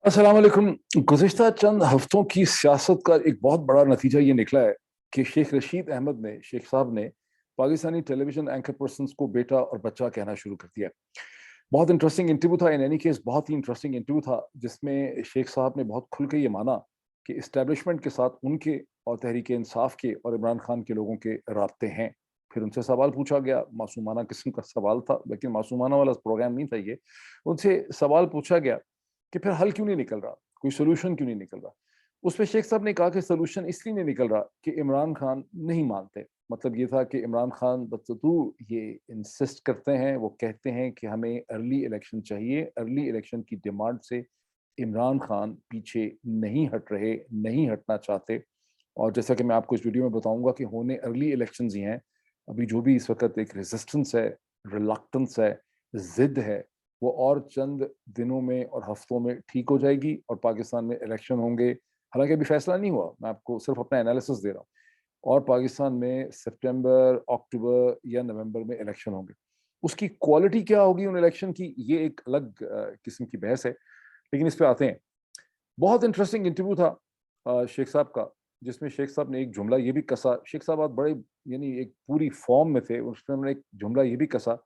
अस्सलाम वालेकुम। गुज़िश्ता चंद हफ्तों की सियासत का एक बहुत बड़ा नतीजा ये निकला है कि शेख रशीद अहमद ने शेख साहब ने पाकिस्तानी टेलीविजन एंकर पर्सन्स को बेटा और बच्चा कहना शुरू कर दिया। बहुत इंटरेस्टिंग इंटरव्यू था, इन एनी केस बहुत ही इंटरेस्टिंग इंटरव्यू था, जिसमें शेख साहब ने बहुत खुल के ये माना कि इस्टेब्लिशमेंट के साथ उनके और तहरीक इंसाफ के और इमरान खान के लोगों के राब्ते हैं। फिर उनसे सवाल पूछा गया, मासूमाना किस्म का सवाल था, लेकिन मासूमाना वाला प्रोग्राम नहीं था ये। उनसे सवाल पूछा गया कि फिर हल क्यों नहीं निकल रहा, कोई सोल्यूशन क्यों नहीं निकल रहा। उस पे शेख साहब ने कहा कि सोल्यूशन इसलिए नहीं निकल रहा कि इमरान खान नहीं मानते। मतलब ये था कि इमरान खान बदस्तूर ये इंसिस्ट करते हैं, वो कहते हैं कि हमें अर्ली इलेक्शन चाहिए। अर्ली इलेक्शन की डिमांड से इमरान खान पीछे नहीं हट रहे, नहीं हटना चाहते। और जैसा कि मैं आपको इस वीडियो में बताऊंगा कि होने अर्ली इलेक्शंस ही हैं। अभी जो भी इस वक्त एक रेजिस्टेंस है, रिलक्टेंस है, जिद है, वो और चंद दिनों में और हफ्तों में ठीक हो जाएगी और पाकिस्तान में इलेक्शन होंगे। हालांकि अभी फैसला नहीं हुआ, मैं आपको सिर्फ अपना एनालिसिस दे रहा हूँ। और पाकिस्तान में सितंबर, अक्टूबर या नवंबर में इलेक्शन होंगे। उसकी क्वालिटी क्या होगी उन इलेक्शन की, ये एक अलग किस्म की बहस है। लेकिन इस पे आते हैं। बहुत इंटरेस्टिंग इंटरव्यू था शेख साहब का, जिसमें शेख साहब ने एक जुमला ये भी कसा। शेख साहब आज बड़े यानी एक पूरी फॉर्म में थे। उसमें उन्होंने एक जुमला ये भी कसा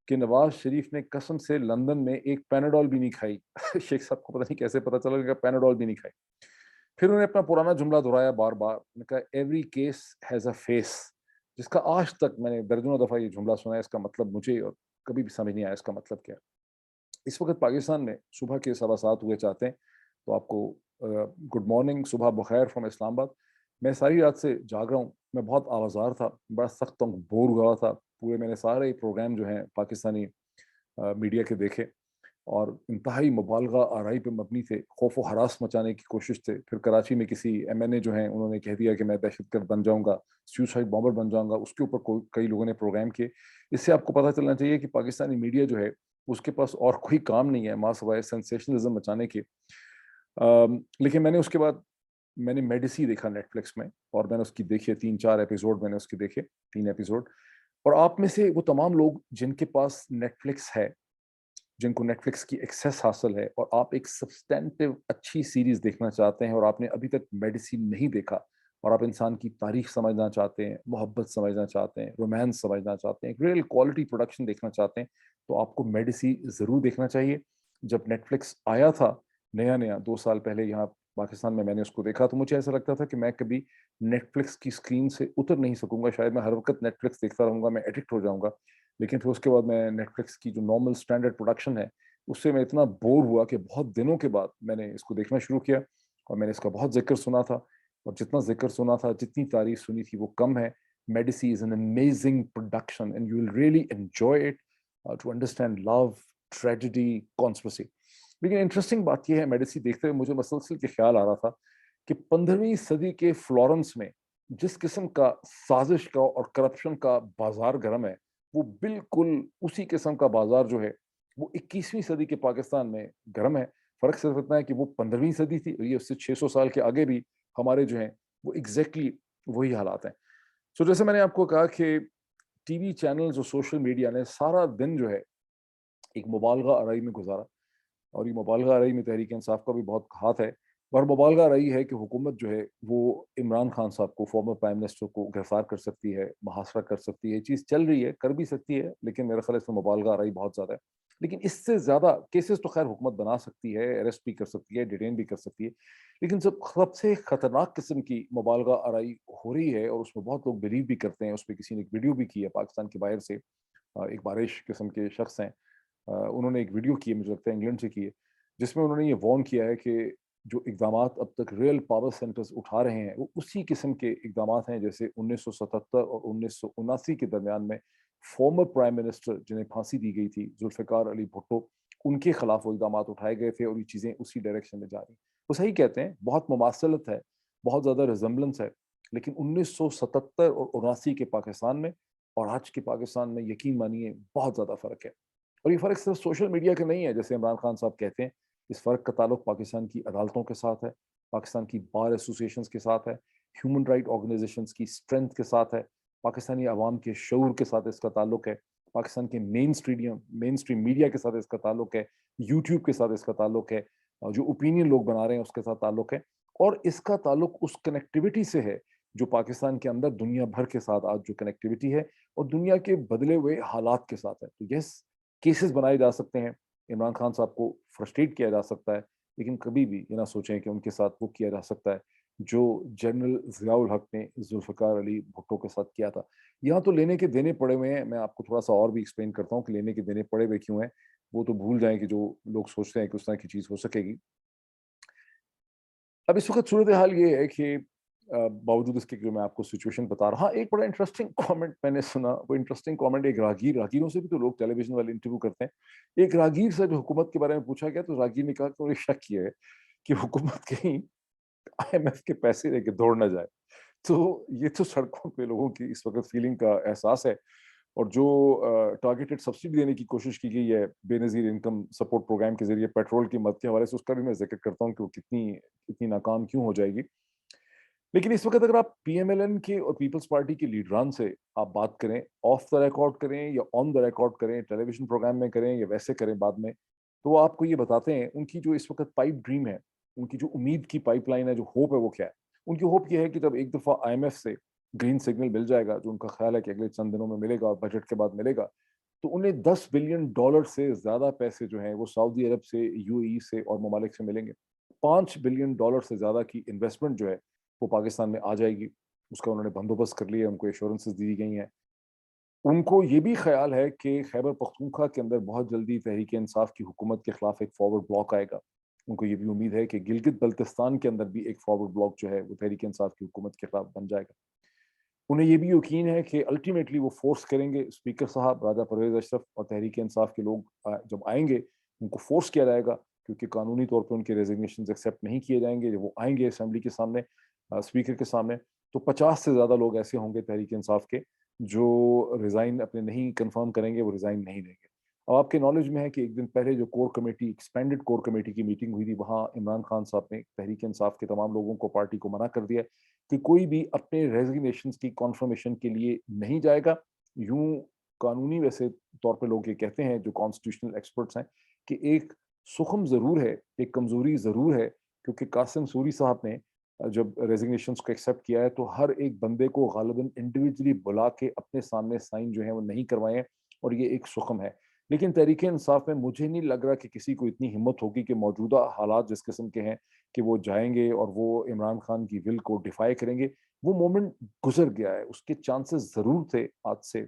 कि नवाज शरीफ ने कसम से लंदन में एक पैनाडोल भी नहीं खाई। शेख साहब को पता नहीं कैसे पता चला कि पैनाडोल भी नहीं खाई। फिर उन्होंने अपना पुराना जुमला दोहराया बार बार। उन्होंने कहा every case has a face, जिसका आज तक मैंने दर्जनों दफा ये जुमला सुना है। इसका मतलब मुझे और कभी भी समझ नहीं आया इसका मतलब क्या है। इस वक्त पाकिस्तान में सुबह के 7:15 हुए चाहते हैं, तो आपको गुड मॉर्निंग, सुबह बखैर फ्रॉम इस्लामाबाद। मैं सारी रात से जाग रहा हूँ, मैं बहुत आवाज़ार था, बड़ा सख्त बोर हुआ था। पूरे मैंने सारे प्रोग्राम जो हैं पाकिस्तानी मीडिया के देखे और इंतहाई मुबालगा आराई पे मबनी थे, खौफ व हरास मचाने की कोशिश थे। फिर कराची में किसी एमएनए जो हैं उन्होंने कह दिया कि मैं दहशतगर्द बन जाऊंगा, सुसाइड बॉम्बर बन जाऊंगा। उसके ऊपर कई लोगों ने प्रोग्राम किए। इससे आपको पता चलना चाहिए कि पाकिस्तानी मीडिया जो है उसके पास और कोई काम नहीं है माँ सवाए सेंसेशनलिज्म मचाने के। लेकिन मैंने उसके बाद मैंने मेडिसी देखा नेटफ्लिक्स में, और मैंने उसकी देखे 3-4 एपिसोड, मैंने उसके देखे 3 एपिसोड। और आप में से वो तमाम लोग जिनके पास नेटफ्लिक्स है, जिनको नेटफ्लिक्स की एक्सेस हासिल है, और आप एक सब्सटेंटिव अच्छी सीरीज देखना चाहते हैं और आपने अभी तक मेडिसिन नहीं देखा, और आप इंसान की तारीख समझना चाहते हैं, मोहब्बत समझना चाहते हैं, रोमांस समझना चाहते हैं, रियल क्वालिटी प्रोडक्शन देखना चाहते हैं, तो आपको मेडिसी ज़रूर देखना चाहिए। जब नेटफ्लिक्स आया था नया नया 2 साल पहले यहाँ पाकिस्तान में, मैंने उसको देखा तो मुझे ऐसा लगता था कि मैं कभी नेटफ्लिक्स की स्क्रीन से उतर नहीं सकूंगा। शायद मैं हर वक्त नेटफ्लिक्स देखता रहूंगा, मैं एडिक्ट हो जाऊंगा। लेकिन फिर उसके बाद मैं नेटफ्लिक्स की जो नॉर्मल स्टैंडर्ड प्रोडक्शन है उससे मैं इतना बोर हुआ कि बहुत दिनों के बाद मैंने इसको देखना शुरू किया। और मैंने इसका बहुत जिक्र सुना था, और जितना जिक्र सुना था, जितनी तारीफ सुनी थी, वो कम है। Medici is an amazing production and you will really enjoy it to understand love, tragedy, conspiracy. लेकिन इंटरेस्टिंग बात यह है, मेडिसी देखते हुए मुझे मसलसल के ख्याल आ रहा था कि 15वीं सदी के फ्लोरेंस में जिस किस्म का साजिश का और करप्शन का बाजार गर्म है, वो बिल्कुल उसी किस्म का बाजार जो है वो 21वीं सदी के पाकिस्तान में गर्म है। फर्क सिर्फ इतना है कि वो 15वीं सदी थी, और ये उससे 600 साल के आगे भी हमारे जो हैं वो एग्जैक्टली वही हालात हैं। सो जैसे मैंने आपको कहा कि टीवी चैनल्स और सोशल मीडिया ने सारा दिन जो है एक मुबालगा आराई में गुजारा। और ये मुबालगा आराई में तहरीक इंसाफ का भी बहुत हाथ है। और मुबालगा आराई है कि हुकूमत जो है वो इमरान खान साहब को, फॉर्मर प्राइम मिनिस्टर को गिरफ्तार कर सकती है, मुहासरा कर सकती है। चीज़ चल रही है, कर भी सकती है, लेकिन मेरा ख्याल है इसमें मुबालगा आराई बहुत ज़्यादा है। लेकिन इससे ज़्यादा केसेस तो खैर हुकूमत बना सकती है, अरेस्ट भी कर सकती है, डिटेन भी कर सकती है। लेकिन जब सबसे खतरनाक किस्म की मुबालगा आराई हो रही है, और उसमें बहुत लोग बिलीव भी करते हैं, उस पर किसी ने एक वीडियो भी की है पाकिस्तान के बाहर से, एक बारिश किस्म के शख्स हैं, उन्होंने एक वीडियो की है, मुझे लगता है इंग्लैंड से की है, जिसमें उन्होंने ये वार्न किया है कि जो इकदामात अब तक रियल पावर सेंटर्स उठा रहे हैं वो उसी किस्म के इकदामात हैं जैसे 1977 और 1979 के दरमियान में फॉर्मर प्राइम मिनिस्टर जिन्हें फांसी दी गई थी, जुल्फ़िकार अली भुट्टो, उनके खिलाफ वो इकदामात उठाए गए थे, और ये चीज़ें उसी डायरेक्शन में जा रही। वो सही कहते हैं, बहुत मुमासलत है, बहुत ज़्यादा रिजम्बलेंस है। लेकिन 1977 और 79 के पाकिस्तान में और आज के पाकिस्तान में यकीन मानिए बहुत ज़्यादा फ़र्क है। और ये फ़र्क सिर्फ सोशल मीडिया का नहीं है जैसे इमरान खान साहब कहते हैं। इस फ़र्क का ताल्लुक पाकिस्तान की अदालतों के साथ है, पाकिस्तान की बार एसोसिएशंस के साथ है, ह्यूमन राइट ऑर्गेनाइजेशंस की स्ट्रेंथ के साथ है, पाकिस्तानी अवाम के शऊर के साथ इसका ताल्लुक है, पाकिस्तान के मेन स्ट्रीम मीडिया के साथ इसका ताल्लुक है, यूट्यूब के साथ इसका ताल्लुक है, जो ओपिनियन लोग बना रहे हैं उसके साथ ताल्लुक है, और इसका ताल्लुक उस कनेक्टिविटी से है जो पाकिस्तान के अंदर दुनिया भर के साथ आज जो कनेक्टिविटी है और दुनिया के बदले हुए हालात के साथ है। तो यस, केसेस बनाए जा सकते हैं, इमरान खान साहब को फ्रस्ट्रेट किया जा सकता है, लेकिन कभी भी ये ना सोचें कि उनके साथ वो किया जा सकता है जो जनरल ज़ियाउल हक ने जुल्फ़िकार अली भुट्टो के साथ किया था। यहाँ तो लेने के देने पड़े हुए हैं, मैं आपको थोड़ा-सा और भी एक्सप्लेन करता हूँ कि लेने के देने पड़े हुए क्यों हैं। वो तो भूल जाएँ कि जो लोग सोचते हैं कि उस तरह की चीज़ हो सकेगी। अब इस वक़्त सूरत-ए-हाल ये है कि बावजूद इसके कि मैं आपको सिचुएशन बता रहा, हाँ, एक बड़ा इंटरेस्टिंग कमेंट मैंने सुना, वो इंटरेस्टिंग कमेंट एक राहगीरों से भी तो लोग टेलीविज़न वाले इंटरव्यू करते हैं। एक राहगीर से जो हुकूमत के बारे में पूछा गया, तो राहगीर ने कहा कि मुझे शक ये है कि हुकूमत कहीं आईएमएफ के पैसे लेके दौड़ ना जाए। तो ये तो सड़कों पे लोगों की इस वक़्त फीलिंग का एहसास है, और जो टारगेटेड सब्सिडी देने की कोशिश की गई है बेनज़ीर इनकम सपोर्ट प्रोग्राम के ज़रिए पेट्रोल की मद के हवाले से, उसका भी मैं ज़िक्र करता हूँ कि वो कितनी नाकाम क्यों हो जाएगी। लेकिन इस वक़्त अगर आप पीएमएलएन के और पीपल्स पार्टी के लीडरान से आप बात करें, ऑफ द रिकॉर्ड करें या ऑन द रिकॉर्ड करें, टेलीविज़न प्रोग्राम में करें या वैसे करें बाद में, तो वो आपको ये बताते हैं उनकी जो इस वक़्त पाइप ड्रीम है, उनकी जो उम्मीद की पाइपलाइन है, जो होप है वो क्या है? उनकी होप ये है कि जब एक दफ़ा आईएमएफ से ग्रीन सिग्नल मिल जाएगा, जो उनका ख़्याल है कि अगले चंद दिनों में मिलेगा और बजट के बाद मिलेगा, तो उन्हें $10 बिलियन से ज़्यादा पैसे जो हैं वो सऊदी अरब से, यूएई से और ममालिक से मिलेंगे। $5 बिलियन से ज़्यादा की इन्वेस्टमेंट जो है वो पाकिस्तान में आ जाएगी। उसका उन्होंने बंदोबस्त कर लिया है, उनको एश्योरेंसेस दी गई हैं। उनको ये भी ख़्याल है कि खैबर पख्तूनख्वा के अंदर बहुत जल्दी तहरीक-ए-इंसाफ की हुकूमत के खिलाफ एक फॉरवर्ड ब्लॉक आएगा। उनको ये भी उम्मीद है कि गिलगित-बल्तिस्तान के अंदर भी एक फॉरवर्ड ब्लॉक जो है वो तहरीक-ए-इंसाफ की हुकूमत के खिलाफ बन जाएगा। उन्हें ये भी यकीन है कि अल्टीमेटली वो फ़ोर्स करेंगे, स्पीकर साहब राजा परवेज़ अशरफ और तहरीक-ए-इंसाफ के लोग जब आएँगे, उनको फ़ोर्स किया जाएगा, क्योंकि कानूनी तौर पे उनके रेज़िग्नेशंस एक्सेप्ट नहीं किए जाएँगे। जब वो आएँगे असेंबली के सामने, स्पीकर के सामने, तो 50 से ज़्यादा लोग ऐसे होंगे तहरीक-ए-इंसाफ के जो रिज़ाइन अपने नहीं कन्फर्म करेंगे, वो रिज़ाइन नहीं देंगे। अब आपके नॉलेज में है कि एक दिन पहले जो core committee, expanded core committee की मीटिंग हुई थी, वहाँ इमरान खान साहब ने तहरीक-ए-इंसाफ के तमाम लोगों को, पार्टी को मना कर दिया कि कोई भी अपने रेजिग्नेशंस की कन्फर्मेशन के लिए नहीं जाएगा। यूँ कानूनी वैसे तौर पे लोग ये कहते हैं जो कॉन्स्टिट्यूशनल एक्सपर्ट्स हैं कि एक सुख़म ज़रूर है, एक कमज़ोरी ज़रूर है, क्योंकि कासिम सूरी साहब ने जब रेजिग्नेशंस को एक्सेप्ट किया है तो हर एक बंदे को ग़ालिबन इंडिविजुअली बुला के अपने सामने साइन जो है वो नहीं करवाए हैं, और ये एक सुख़म है। लेकिन तहरीक-ए-इंसाफ में मुझे नहीं लग रहा कि किसी को इतनी हिम्मत होगी कि मौजूदा हालात जिस किस्म के हैं कि वो जाएँगे और वो इमरान खान की विल को डिफाई करेंगे। वो मोमेंट गुज़र गया है, उसके चांसेस ज़रूर थे आज से।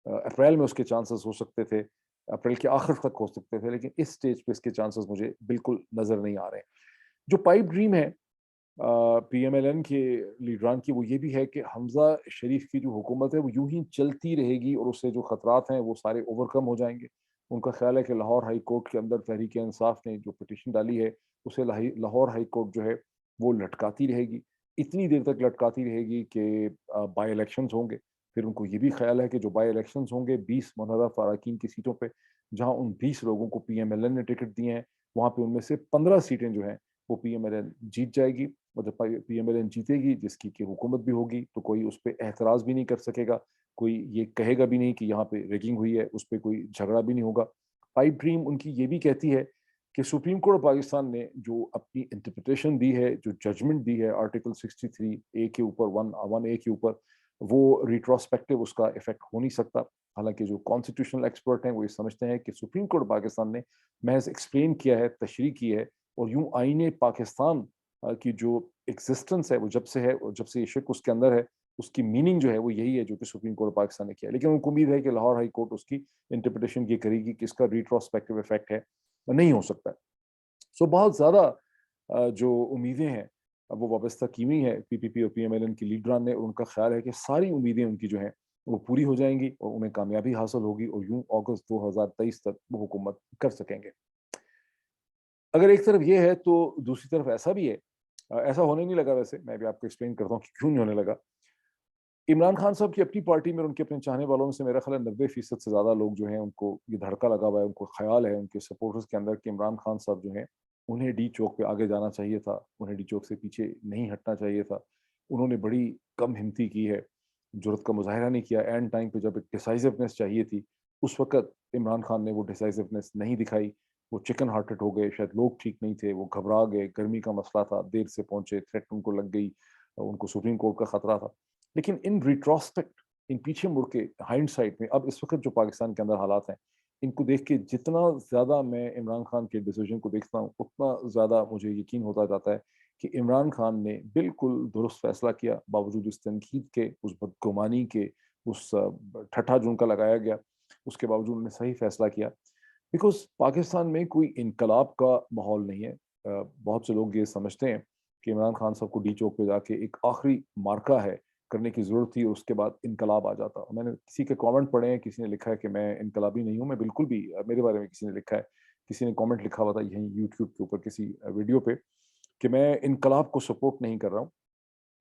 अप्रैल में उसके चांसेस हो सकते थे, अप्रैल के आखिर तक हो सकते थे, लेकिन इस स्टेज पे इसके चांसेस मुझे बिल्कुल नज़र नहीं आ रहे हैं। जो पाइप ड्रीम है पीएमएलएन के लीडरान की, वो ये भी है कि हमज़ा शरीफ की जो हुकूमत है वो यूँ ही चलती रहेगी और उससे जो खतरात हैं वो सारे ओवरकम हो जाएँगे। उनका ख़्याल है कि लाहौर हाई कोर्ट के अंदर तहरीक-ए-इंसाफ ने जो पिटीशन डाली है, उसे लाहौर हाई कोर्ट जो है वो लटकाती रहेगी। इतनी देर तक लटकाती रहेगी कि बाय इलेक्शंस होंगे। फिर उनको ये भी ख़्याल है कि जो बाय इलेक्शंस होंगे 20 मुनहरफ अराकीन की सीटों पे, जहाँ उन 20 लोगों को पीएमएलएन ने टिकट दिए हैं, वहाँ पे उनमें से 15 सीटें जो हैं वो पीएमएलएन जीत जाएगी। और जब पीएमएलएन जीतेगी, जिसकी की हुकूमत भी होगी, तो कोई उस पे एतराज़ भी नहीं कर सकेगा, कोई ये कहेगा भी नहीं कि यहाँ पे रैगिंग हुई है, उस पे कोई झगड़ा भी नहीं होगा। पाइप ड्रीम उनकी ये भी कहती है कि सुप्रीम कोर्ट ऑफ पाकिस्तान ने जो अपनी इंटरप्रिटेशन दी है, जो जजमेंट दी है आर्टिकल 63 ए के ऊपर, 1 ए के ऊपर, वो रिट्रोस्पेक्टिव उसका इफ़ेक्ट हो नहीं सकता। हालाँकि जो कॉन्स्टिट्यूशनल एक्सपर्ट हैं, वो ये समझते हैं कि सुप्रीम कोर्ट ऑफ पाकिस्तान ने महज़ एक्सप्लेन किया है, तशरीह की है, और यूँ आईने पाकिस्तान की जो एक्सिस्टेंस है वो जब से है, और जब से ये शिक उसके अंदर है, उसकी मीनिंग जो है वो यही है जो कि सुप्रीम कोर्ट ऑफ पाकिस्तान ने किया है। लेकिन उनको उम्मीद है कि लाहौर हाई कोर्ट उसकी इंटरप्रिटेशन ये करेगी कि इसका रिट्रोस्पेक्टिव इफेक्ट है, नहीं हो सकता है। सो बहुत ज़्यादा जो उम्मीदें हैं वो वाबस्ता की हुई हैं पीपीपी और पीएमएलएन की लीडरान ने, और उनका ख्याल है कि सारी उम्मीदें उनकी जो हैं वो पूरी हो जाएँगी और उन्हें कामयाबी हासिल होगी, और यूँ अगस्त 2023 तक वो हुकूमत कर सकेंगे। अगर एक तरफ ये है तो दूसरी तरफ ऐसा भी है, ऐसा होने नहीं लगा वैसे, मैं भी आपको एक्सप्लेन करता हूँ कि क्यों नहीं होने लगा। इमरान खान साहब की अपनी पार्टी में और उनके अपने चाहने वालों में से मेरा ख़्याल है 90% से ज़्यादा लोग जो हैं उनको ये धड़का लगा हुआ है, उनको ख़्याल है उनके सपोर्टर्स के अंदर कि इमरान खान साहब जो हैं, उन्हें डी चौक पे आगे जाना चाहिए था, उन्हें डी चौक से पीछे नहीं हटना चाहिए था। उन्होंने बड़ी कम हिम्मती की है, जुर्अत का मुज़ाहिरा नहीं किया। ऐन टाइम पे जब एक डिसाइसिवनेस चाहिए थी, उस वक़्त इमरान खान ने वो डिसाइसिवनेस नहीं दिखाई। वो चिकन हार्टेड हो गए, शायद लोग ठीक नहीं थे, वो घबरा गए, गर्मी का मसला था, देर से पहुंचे, थ्रेट उनको लग गई, उनको सुप्रीम कोर्ट का खतरा था। लेकिन इन रिट्रोस्पेक्ट, इन पीछे मुड़ के, हाइंडसाइट में, अब इस वक्त जो पाकिस्तान के अंदर हालात हैं, इनको देख के जितना ज़्यादा मैं इमरान खान के डिसीजन को देखता हूँ, उतना ज़्यादा मुझे यकीन होता जाता है कि इमरान खान ने बिल्कुल दुरुस्त फैसला किया, बावजूद उस तनकीद के, उस बदगुमानी के, उस ठट्ठा जो उनका लगाया गया, उसके बावजूद उन्होंने सही फैसला किया। बिकॉज पाकिस्तान में कोई इनकलाब का माहौल नहीं है। बहुत से लोग ये समझते हैं कि इमरान खान साहब को डी चौक पे जाके एक आखिरी मार्का है करने की ज़रूरत थी, उसके बाद इनकलाब आ जाता। मैंने किसी के कमेंट पढ़े हैं, किसी ने लिखा है कि मैं इनकलाबी नहीं हूँ, मैं बिल्कुल भी, मेरे बारे में किसी ने लिखा है, किसी ने कमेंट लिखा हुआ था यहीं यूट्यूब के ऊपर किसी वीडियो पे, कि मैं इनकलाब को सपोर्ट नहीं कर रहा हूँ।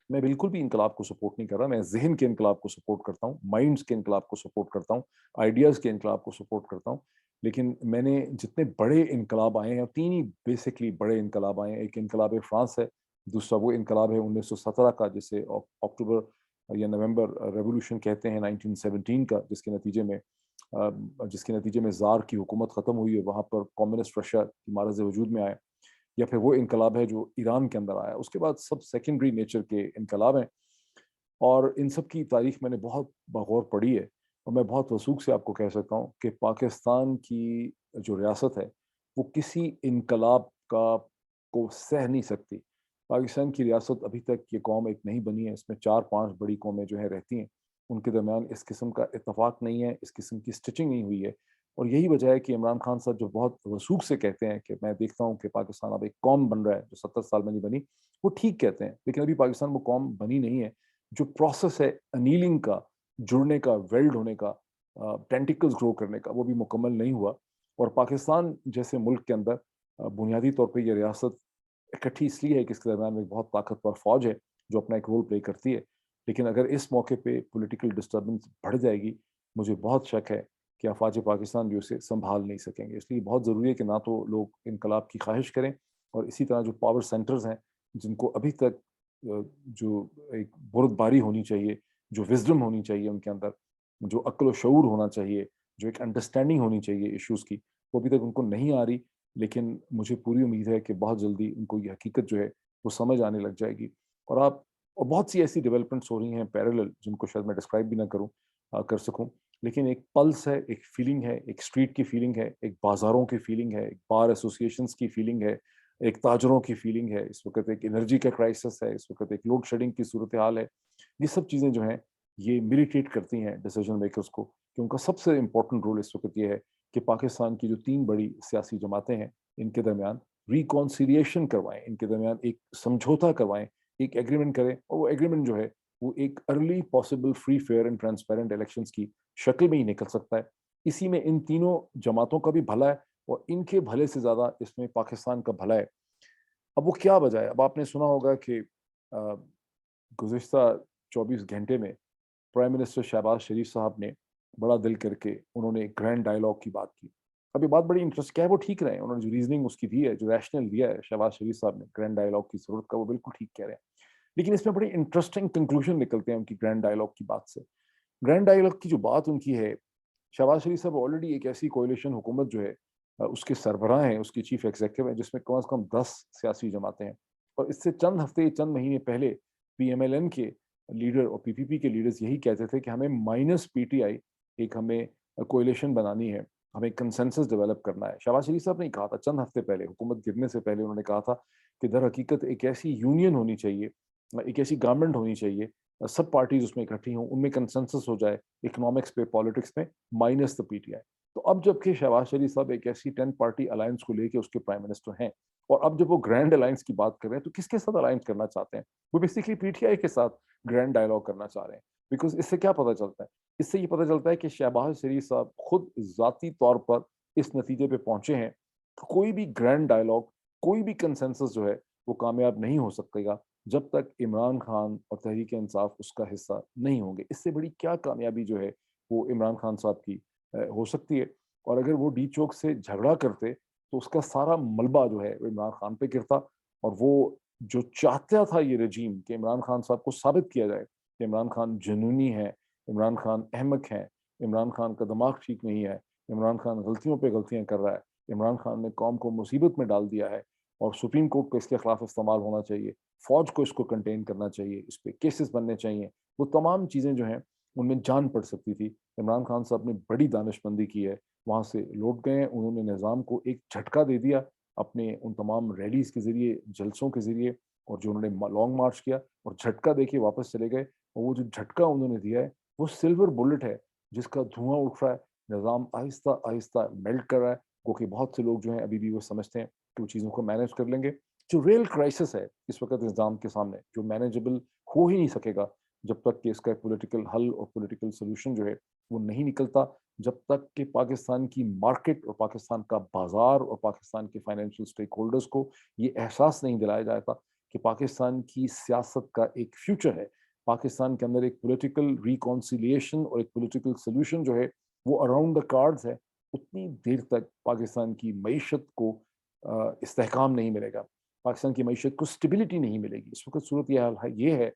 मैं बिल्कुल भी इनकलाब को सपोर्ट नहीं कर रहा, मैं ज़हन के इनकलाब को सपोर्ट करता हूँ, माइंड्स के इनकलाब को सपोर्ट करता हूँ, आइडियाज़ के इनकलाब को सपोर्ट करता हूँ। लेकिन मैंने जितने बड़े इनकलाब आए हैं, 3 ही बेसिकली बड़े इनकलाब आए हैं। एक इनकलाब फ्रांस है, दूसरा वो इनकलाब है 1917 का, जिसे अक्टूबर या नवंबर रेवोल्यूशन कहते हैं, 1917 का, जिसके नतीजे में ज़ार की हुकूमत ख़त्म हुई है, वहाँ पर कम्युनिस्ट रशिया की मारज़ वजूद में आए। या फिर वो इनकलाब है जो ईरान के अंदर आया। उसके बाद सब सेकेंडरी नेचर के इनकलाब हैं, और इन सब की तारीख मैंने बहुत बगौर पढ़ी है, और मैं बहुत वसूख से आपको कह सकता हूँ कि पाकिस्तान की जो रियासत है, वो किसी इनकलाब का को सह नहीं सकती। पाकिस्तान की रियासत अभी तक, ये कौम एक नहीं बनी है, इसमें 4-5 बड़ी कौमें जो है रहती हैं, उनके दरमियान इस किस्म का इत्तफाक नहीं है, इस किस्म की स्टिचिंग नहीं हुई है। और यही वजह है कि इमरान खान साहब जो बहुत वसूख से कहते हैं कि मैं देखता हूँ कि पाकिस्तान अब एक कौम बन रहा है जो 70 साल में नहीं बनी, वो ठीक कहते हैं, लेकिन अभी पाकिस्तान वो कौम बनी नहीं है। जो प्रोसेस है अनीलिंग का, जुड़ने का, वेल्ड होने का, टेंटिकल्स ग्रो करने का, वो भी मुकम्मल नहीं हुआ। और पाकिस्तान जैसे मुल्क के अंदर बुनियादी तौर पे ये रियासत इकट्ठी इसलिए है कि इसके दरमियान में एक बहुत ताकतवर फौज है जो अपना एक रोल प्ले करती है। लेकिन अगर इस मौके पे पॉलिटिकल डिस्टर्बेंस बढ़ जाएगी, मुझे बहुत शक है कि अफवाज पाकिस्तान भी उसे संभाल नहीं सकेंगे। इसलिए बहुत ज़रूरी है कि ना तो लोग इनकलाब की ख्वाहिश करें, और इसी तरह जो पावर सेंटर्स हैं, जिनको अभी तक जो एक बुर्दबारी होनी चाहिए, जो विज़डम होनी चाहिए उनके अंदर, जो अक्ल व शऊर होना चाहिए, जो एक अंडरस्टैंडिंग होनी चाहिए इश्यूज़ की, वो अभी तक उनको नहीं आ रही। लेकिन मुझे पूरी उम्मीद है कि बहुत जल्दी उनको ये हकीकत जो है, वो समझ आने लग जाएगी। और बहुत सी ऐसी डेवलपमेंट्स हो रही हैं पैरेलल, जिनको शायद मैं डिस्क्राइब भी ना कर सकूँ। लेकिन एक पल्स है, एक फीलिंग है, एक स्ट्रीट की फीलिंग है, एक बाज़ारों की फीलिंग है, एक बार एसोसिएशंस की फीलिंग है, एक ताजरों की फीलिंग है, इस वक़्त एक एनर्जी का क्राइसिस है, इस वक़्त एक लोड शेडिंग की सूरत हाल है। ये सब चीज़ें जो हैं, ये मिलिटेट करती हैं डिसीजन मेकर्स को, कि उनका सबसे इम्पोर्टेंट रोल इस वक़्त ये है कि पाकिस्तान की जो 3 बड़ी सियासी जमातें हैं, इनके दरमियान रिकॉन्सिलिएशन करवाएँ, इनके दरमियान एक समझौता करवाएँ, एक एग्रीमेंट करें, और वो एग्रीमेंट जो है, वो एक early possible free, fair and transparent elections की शक्ल में ही निकल सकता है। इसी में इन तीनों जमातों का भी भला है, और इनके भले से ज़्यादा इसमें पाकिस्तान का भला है। अब वो क्या वजह है? अब आपने सुना होगा कि गुज़िश्ता 24 घंटे में प्राइम मिनिस्टर शहबाज शरीफ साहब ने बड़ा दिल करके उन्होंने एक ग्रैंड डायलॉग की बात की। अब ये बात बड़ी इंटरेस्ट, क्या है वो ठीक रहे हैं, उन्होंने जो रीज़निंग उसकी दी है, जो रैशनल दिया है शहबाज शरीफ साहब ने ग्रैंड डायलॉग की ज़रूरत का, वो बिल्कुल ठीक कह रहे हैं। लेकिन इसमें बड़ी इंटरेस्टिंग कंक्लूजन निकलते हैं उनकी ग्रैंड डायलॉग की बात से। ग्रैंड डायलॉग की जो बात उनकी है, शहबाज शरीफ साहब ऑलरेडी एक ऐसी कोalition हुकूमत जो है, उसके सरबराह हैं, उसके चीफ एग्जीक्यूटिव हैं, जिसमें कम से कम 10 सियासी जमातें हैं। और इससे चंद हफ्ते, चंद महीने पहले पीएमएलएन के लीडर और पीपीपी के लीडर्स यही कहते थे कि हमें माइनस पीटीआई एक हमें कोalition बनानी है, हमें कंसेंसस डेवलप करना है। शहबाज शरीफ साहब ने कहा था चंद हफ्ते पहले, हुकूमत गिरने से पहले उन्होंने कहा था कि दर हकीकत एक ऐसी यूनियन होनी चाहिए, एक ऐसी गवर्नमेंट होनी चाहिए, सब पार्टीज उसमें इकट्ठी हों, उनमें कंसेंसस हो जाए इकोनॉमिक्स पे, पॉलिटिक्स में, माइनस द पीटीआई। तो अब जबकि शहबाज शरीफ साहब एक ऐसी 10 पार्टी अलायंस को लेके उसके प्राइम मिनिस्टर हैं, और अब जब वो ग्रैंड अलायंस की बात कर रहे हैं, तो किसके साथ अलायंस करना चाहते हैं? वो बेसिकली पीटीआई के साथ ग्रैंड डायलॉग करना चाह रहे हैं। बिकॉज इससे क्या पता चलता है? इससे ये पता चलता है कि शहबाज शरीफ साहब खुद जाती तौर पर इस नतीजे पे पहुंचे हैं कि कोई भी ग्रैंड डायलॉग, कोई भी कंसेंसस जो है, वो कामयाब नहीं हो सकेगा जब तक इमरान खान और तहरीक इंसाफ उसका हिस्सा नहीं होंगे। इससे बड़ी क्या कामयाबी जो है, वो इमरान खान साहब की हो सकती है। और अगर वो डी चौक से झगड़ा करते, तो उसका सारा मलबा जो है वो इमरान खान पे गिरता, और वो जो चाहता था ये रजीम कि इमरान खान साहब को साबित किया जाए कि इमरान खान जुनूनी है, इमरान खान अहमक है, इमरान खान का दिमाग ठीक नहीं है, इमरान खान गलतियों पे गलतियां कर रहा है, इमरान खान ने कौम को मुसीबत में डाल दिया है और सुप्रीम कोर्ट को इसके खिलाफ इस्तेमाल होना चाहिए, फौज को इसको कंटेन करना चाहिए, इस पर केसेस बनने चाहिए, वो तमाम चीज़ें जो हैं उनमें जान पड़ सकती थी। इमरान खान साहब ने बड़ी दानिशमंदी की है, वहाँ से लौट गए, उन्होंने निज़ाम को एक झटका दे दिया अपने उन तमाम रैलीज़ के ज़रिए, जलसों के ज़रिए, और जो उन्होंने लॉन्ग मार्च किया और झटका दे के वापस चले गए। और वो जो झटका उन्होंने दिया है वो सिल्वर बुलेट है जिसका धुआं उठ रहा है, निज़ाम आहिस्ता आहिस्ता मेल्ट कर रहा है, क्योंकि बहुत से लोग जो हैं अभी भी वो समझते हैं कि वो चीज़ों को मैनेज कर लेंगे। जो रियल क्राइसिस है इस वक्त निज़ाम के सामने, जो मैनेजेबल हो ही नहीं सकेगा जब तक कि इसका पॉलिटिकल हल और पॉलिटिकल सोल्यूशन जो है वो नहीं निकलता, जब तक कि पाकिस्तान की मार्केट और पाकिस्तान का बाजार और पाकिस्तान के फाइनेंशियल स्टेक होल्डर्स को ये एहसास नहीं दिलाया जाता कि पाकिस्तान की सियासत का एक फ्यूचर है, पाकिस्तान के अंदर एक पॉलिटिकल रिकॉन्सिलिएशन और एक पॉलिटिकल सोल्यूशन जो है वो अराउंड द कार्ड्स है, उतनी देर तक पाकिस्तान की मईशत को इस्तेहकाम नहीं मिलेगा, पाकिस्तान की मईशत को स्टेबिलिटी नहीं मिलेगी। इस वक्त सूरत ये है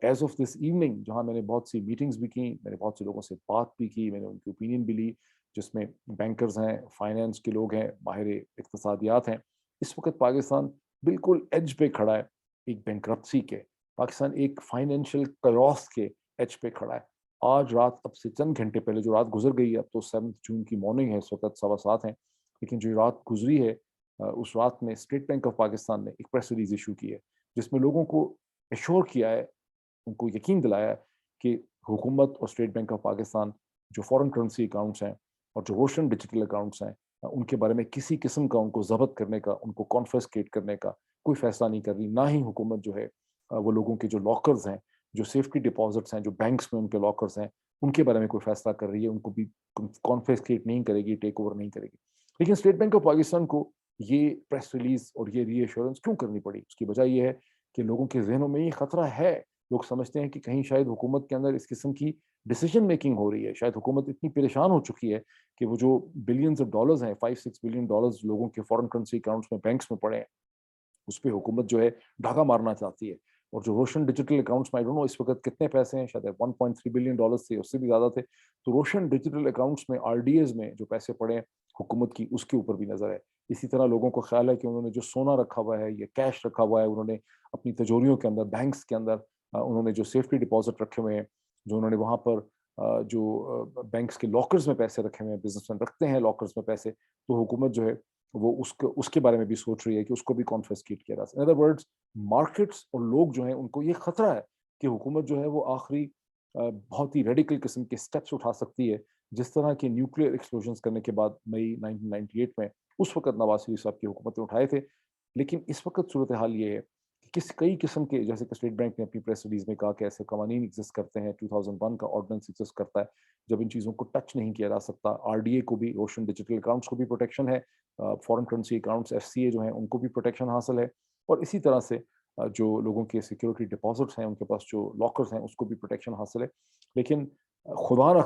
एज ऑफ दिस इवनिंग, जहाँ मैंने बहुत सी मीटिंग्स भी की, मैंने बहुत से लोगों से बात भी की, मैंने उनकी ओपिनियन भी ली, जिसमें बैंकर्स हैं, फाइनेंस के लोग हैं, माहिर इक्तसादियात हैं। इस वक्त पाकिस्तान बिल्कुल एज पे खड़ा है एक बैंकरप्सी के, पाकिस्तान एक फाइनेंशियल कयॉस के एज पे खड़ा है। आज रात, अब से चंद घंटे पहले जो रात गुजर गई है, अब तो 7 जून की मॉर्निंग है, इस वक्त 7:15 है, लेकिन जो रात गुजरी है उस रात में स्टेट बैंक ऑफ पाकिस्तान ने एक प्रेस रिलीज इशू की है जिसमें लोगों को एश्योर किया है, उनको यकीन दिलाया है कि हुकूमत और स्टेट बैंक ऑफ पाकिस्तान जो फॉरेन करेंसी अकाउंट्स हैं और जो रोशन डिजिटल अकाउंट्स हैं उनके बारे में किसी किस्म का उनको जब्त करने का, उनको कॉन्फिस्केट करने का कोई फैसला नहीं कर रही। ना ही हुकूमत जो है वो लोगों के जो लॉकर्स हैं, जो सेफ्टी डिपॉजिट्स हैं, जो बैंक्स में उनके लॉकर्स हैं, उनके बारे में कोई फैसला कर रही है, उनको भी कॉन्फिस्केट नहीं करेगी, टेक ओवर नहीं करेगी। लेकिन स्टेट बैंक ऑफ पाकिस्तान को ये प्रेस रिलीज और ये रीएश्योरेंस क्यों करनी पड़ी? उसकी वजह यह है कि लोगों के जहनों में ये खतरा है, लोग समझते हैं कि कहीं शायद हुकूमत के अंदर इस किस्म की डिसीजन मेकिंग हो रही है, शायद हुकूमत इतनी परेशान हो चुकी है कि वो जो बिलियंस ऑफ डॉलर्स हैं, 5-6 बिलियन डॉलर्स लोगों के फॉरेन करेंसी अकाउंट्स में, बैंक्स में पड़े हैं, उस पर हुकूमत जो है डाका मारना चाहती है। और जो रोशन डिजिटल अकाउंट्स में, आई डोंट नो इस वक्त कितने पैसे हैं, शायद 1.3 बिलियन डॉलर्स थे, उससे भी ज़्यादा थे। तो रोशन डिजिटल अकाउंट्स में, आरडीएस में जो पैसे पड़े हैं हुकूमत की, उसके ऊपर भी नज़र है। इसी तरह लोगों को ख्याल है कि उन्होंने जो सोना रखा हुआ है या कैश रखा हुआ है, उन्होंने अपनी तिजोरियों के अंदर, बैंक्स के अंदर उन्होंने जो सेफ्टी डिपॉजिट रखे हुए हैं, जो उन्होंने वहाँ पर जो बैंक्स के लॉकर्स में पैसे रखे हुए हैं, बिजनेसमैन रखते हैं लॉकर्स में पैसे, तो हुकूमत जो है वो उसके बारे में भी सोच रही है कि उसको भी कॉन्फिस्केट किया जा सके। इन अदर वर्ड्स, मार्केट्स और लोग जो हैं उनको ये खतरा है कि हुकूमत जो है वो आखिरी बहुत ही रेडिकल किस्म के स्टेप्स उठा सकती है, जिस तरह के न्यूक्लियर एक्सप्लोजन्स करने के बाद मई 1998 में उस वक्त नवाज शरीफ साहब की हुकूमत ने उठाए थे। लेकिन इस वक्त सूरत हाल ये है कि कई किस्म के, जैसे कि स्टेट बैंक ने अपनी प्रेस रिलीज में कहा कि ऐसे कवानीन एग्जिस्ट करते हैं, 2001 का ऑर्डिनेंस एग्जिस्ट करता है जब इन चीज़ों को टच नहीं किया जा सकता। आरडीए को भी, रोशन डिजिटल अकाउंट्स को भी प्रोटेक्शन है, फॉरेन करेंसी अकाउंट्स एफसीए जो हैं उनको भी प्रोटेक्शन हासिल है, और इसी तरह से जो लोगों के सिक्योरिटी डिपॉजिट्स हैं, उनके पास जो लॉकर्स हैं, उसको भी प्रोटेक्शन हासिल है। लेकिन खुदा ना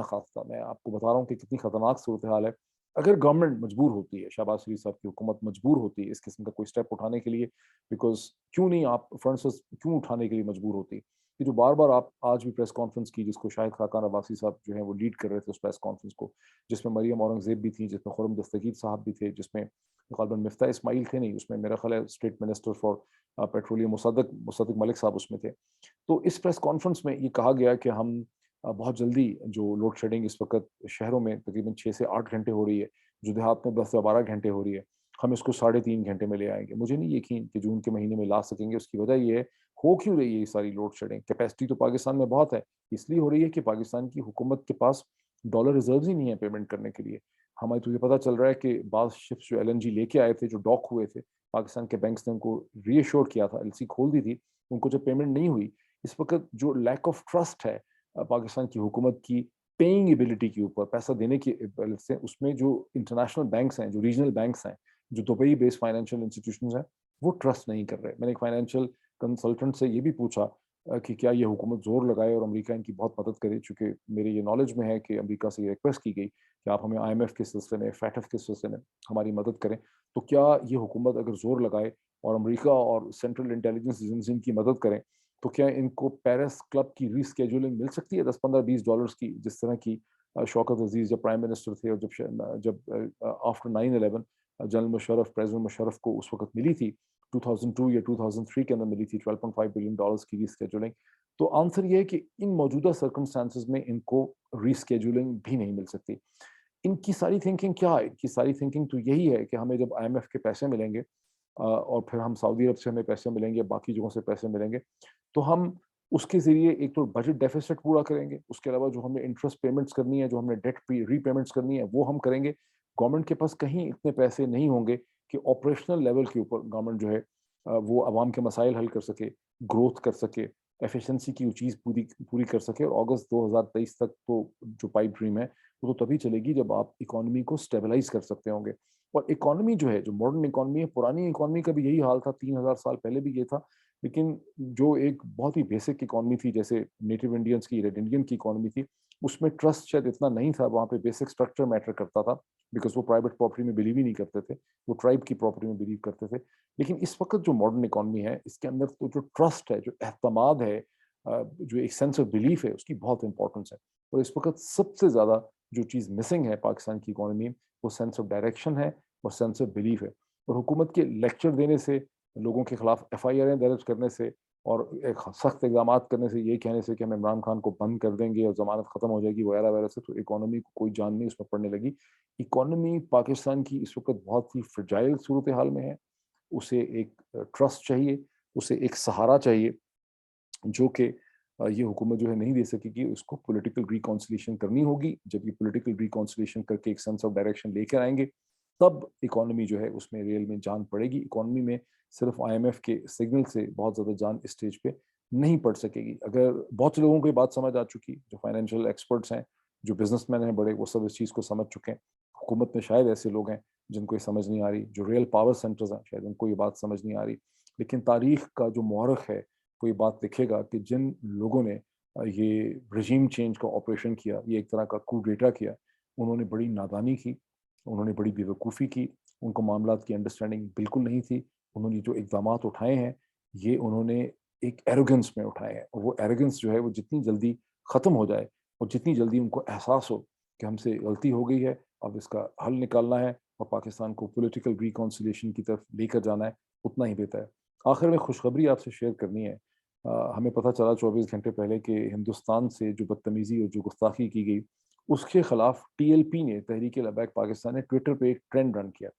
खास्ता मैं आपको बता रहा हूँ कि कितनी खतरनाक सूरत हाल है। अगर गवर्नमेंट मजबूर होती है, शहबाज शरीफ साहब की हुकूमत मजबूर होती है इस किस्म का कोई स्टेप उठाने के लिए, बिकॉज क्यों नहीं, आप फ्रांसिस क्यों उठाने के लिए मजबूर होती, कि जो बार बार आप आज भी प्रेस कॉन्फ्रेंस की, जिसको शाहिद खाकान अब्बासी साहब जो है वो लीड कर रहे थे उस प्रेस कॉन्फ्रेंस को, जिसमें मरियम औरंगजेब भी थी, जिसमें खुरम दस्तगीर साहब भी थे, जिसमें गलबन मिफ्ता इस्माइल थे नहीं, उसमें मेरा ख्याल है state minister for petroleum Musadiq Malik sahab उसमें थे। तो इस प्रेस कॉन्फ्रेंस में ये कहा गया कि हम बहुत जल्दी, जो लोड शेडिंग इस वक्त शहरों में तकरीबन 6 से 8 घंटे हो रही है, जो देहात में 10 से 12 घंटे हो रही है, हम इसको 3.5 घंटे में ले आएंगे। मुझे नहीं यकीन कि जून के महीने में ला सकेंगे। उसकी वजह ये है, हो क्यों रही है ये सारी लोड शेडिंग? कैपेसिटी तो पाकिस्तान में बहुत है, इसलिए हो रही है कि पाकिस्तान की हुकूमत के पास डॉलर रिजर्व ही नहीं है पेमेंट करने के लिए। हमें तो ये पता चल रहा है कि बाज़ शिप्स जो एलएनजी लेके आए थे, जो डॉक हुए थे, पाकिस्तान के बैंक्स ने उनको रीअश्योर किया था, एलसी खोल दी थी, उनको जब पेमेंट नहीं हुई, इस वक्त जो लैक ऑफ ट्रस्ट है पाकिस्तान की हुकूमत की पेइंग एबिलिटी के ऊपर, पैसा देने की एबिलिटी से, उसमें जो इंटरनेशनल बैंक्स हैं, जो रीजनल बैंक्स हैं, जो दुबई बेस्ड फाइनेंशियल इंस्टीट्यूशंस हैं, वो ट्रस्ट नहीं कर रहे। मैंने एक फाइनेंशियल कंसल्टेंट से ये भी पूछा कि क्या ये हुकूमत जोर लगाए और अमेरिका इनकी बहुत मदद करे, चूँकि मेरे ये नॉलेज में है कि अमेरिका से ये रिक्वेस्ट की गई कि आप हमें आईएमएफ के सिलसिले में, फैटफ के सिलसिले में हमारी मदद करें, तो क्या ये हुकूमत अगर जोर लगाए और अमेरिका और सेंट्रल इंटेलिजेंस एजेंसी की मदद करें, तो क्या इनको पेरिस क्लब की रीस्केड्यूलिंग मिल सकती है 10, 15, $20 की, जिस तरह की शौकत अजीज जब प्राइम मिनिस्टर थे, और जब after 9/11 general Musharraf, president Musharraf को उस वक्त मिली थी 2002 या 2003 के अंदर मिली थी $12.5 बिलियन की रीस्केड्यूलिंग। तो आंसर ये है कि इन मौजूदा सर्कमस्टांसेस में इनको रीस्केड्यूलिंग भी नहीं मिल सकती। इनकी सारी थिंकिंग क्या है? इनकी सारी थिंकिंग तो यही है कि हमें जब IMF के पैसे मिलेंगे और फिर हम सऊदी अरब से हमें पैसे मिलेंगे, बाकी जगहों से पैसे मिलेंगे, तो हम उसके ज़रिए एक तो बजट डेफिसिट पूरा करेंगे, उसके अलावा जो हमें इंटरेस्ट पेमेंट्स करनी है, जो हमने डेट रीपेमेंट्स करनी है, वो हम करेंगे। गवर्नमेंट के पास कहीं इतने पैसे नहीं होंगे कि ऑपरेशनल लेवल के ऊपर गवर्नमेंट जो है वो आवाम के मसाइल हल कर सके, ग्रोथ कर सके, एफिशिएंसी की वो चीज़ पूरी पूरी कर सके। और अगस्त 2023 तक तो जो पाइप ड्रीम है, वो तो तभी चलेगी जब आप इकोनॉमी को स्टेबलाइज कर सकते होंगे। और इकोनॉमी जो है, जो मॉडर्न इकोनॉमी है, पुरानी इकोनॉमी का भी यही हाल था, 3000 साल पहले भी ये था। लेकिन जो एक बहुत ही बेसिक इकोनॉमी थी, जैसे नेटिव इंडियंस की, रेड इंडियन की इकोनॉमी थी, उसमें ट्रस्ट शायद इतना नहीं था, वहाँ पे बेसिक स्ट्रक्चर मैटर करता था, बिकॉज वो प्राइवेट प्रॉपर्टी में बिलीव ही नहीं करते थे, वो ट्राइब की प्रॉपर्टी में बिलीव करते थे। लेकिन इस वक्त जो मॉडर्न इकोनॉमी है, इसके अंदर तो जो ट्रस्ट है, जो एतमाद है, जो एक सेंस ऑफ बिलीफ है, उसकी बहुत इंपॉर्टेंस है। और इस वक्त सबसे ज़्यादा जो चीज़ मिसिंग है पाकिस्तान की इकोनॉमी में, वो सेंस ऑफ डायरेक्शन है और सेंस ऑफ बिलीफ है। और हुकूमत के लेक्चर देने से, लोगों के खिलाफ FIR दर्ज करने से और एक सख्त इकदाम करने से, ये कहने से कि हम इमरान खान को बंद कर देंगे और ज़मानत ख़त्म हो जाएगी वगैरह वगैरह से, तो इकोनॉमी को कोई जान नहीं उसमें पड़ने लगी। इकोनॉमी पाकिस्तान की इस वक्त बहुत ही फ्रजाइल सूरत हाल में है। उसे एक ट्रस्ट चाहिए, उसे एक सहारा चाहिए, जो कि ये हुकूमत जो है नहीं दे सकेगी। उसको पॉलिटिकल रिकॉन्सिलिएशन करनी होगी। जब ये पॉलिटिकल रिकॉन्सिलिएशन करके एक सेंस ऑफ डायरेक्शन लेकर आएंगे, तब इकोनॉमी जो है उसमें रियल में जान पड़ेगी। इकोनॉमी में सिर्फ IMF के सिग्नल से बहुत ज़्यादा जान इस स्टेज पे नहीं पड़ सकेगी। अगर बहुत से लोगों को ये बात समझ आ चुकी, जो फाइनेंशियल एक्सपर्ट्स हैं, जो बिजनेसमैन हैं बड़े, वो सब इस चीज़ को समझ चुके हैं। हुकूमत में शायद ऐसे लोग हैं जिनको ये समझ नहीं आ रही, जो रियल पावर सेंटर्स हैं शायद उनको ये बात समझ नहीं आ रही। लेकिन तारीख का जो मौरख है, कोई बात लिखेगा कि जिन लोगों ने ये रजीम चेंज का ऑपरेशन किया, ये एक तरह का coup d'etat किया, उन्होंने बड़ी नादानी की, उन्होंने बड़ी बेवकूफ़ी की, उनको मामलात की अंडरस्टैंडिंग बिल्कुल नहीं थी। उन्होंने जो इक़दामात उठाए हैं, ये उन्होंने एक एरोगेंस में उठाए हैं, और वो एरोगेंस जो है वो जितनी जल्दी ख़त्म हो जाए और जितनी जल्दी उनको एहसास हो कि हमसे गलती हो गई है, अब इसका हल निकालना है और पाकिस्तान को पॉलिटिकल रिकॉन्सिलिएशन की तरफ लेकर जाना है, उतना ही बेहतर है। आखिर में खुशखबरी आपसे शेयर करनी है। हमें पता चला 24 घंटे पहले कि हिंदुस्तान से जो बदतमीज़ी और जो गुस्ताखी की गई, उसके खिलाफ TLP ने, तहरीक लबैक पाकिस्तान ने, ट्विटर पे एक ट्रेंड रन किया।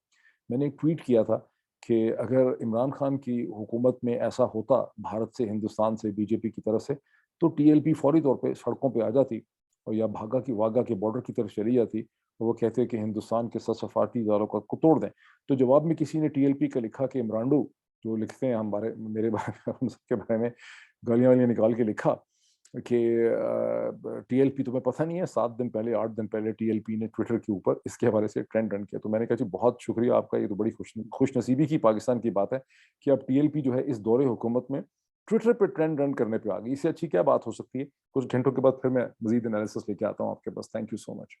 मैंने एक ट्वीट किया था कि अगर इमरान खान की हुकूमत में ऐसा होता, भारत से, हिंदुस्तान से, BJP की तरफ से, तो TLP फौरी तौर पे सड़कों पे आ जाती और या भागा की वाघा के बॉर्डर की तरफ चली जाती, और वो कहते कि हिंदुस्तान के सफारती इदारों को तोड़ दें। तो जवाब में किसी ने TLP का लिखा कि इमरानडू, जो लिखते हैं हमारे मेरे बारे में, हम सबके बारे में गालियाँ वालियाँ निकाल के लिखा कि TLP तुम्हें पता नहीं है, 7 दिन पहले, 8 दिन पहले TLP ने ट्विटर के ऊपर इसके हवाले से ट्रेंड रन किया। तो मैंने कहा जी बहुत शुक्रिया आपका, ये तो बड़ी खुशनसीबी की पाकिस्तान की बात है कि अब TLP जो है इस दौरे हुकूमत में ट्विटर पे ट्रेंड रन करने पे आ गई। इससे अच्छी क्या बात हो सकती है? कुछ घंटों के बाद फिर मैं मजीद एनालिसिस लेके आता हूँ आपके पास। Thank you so much.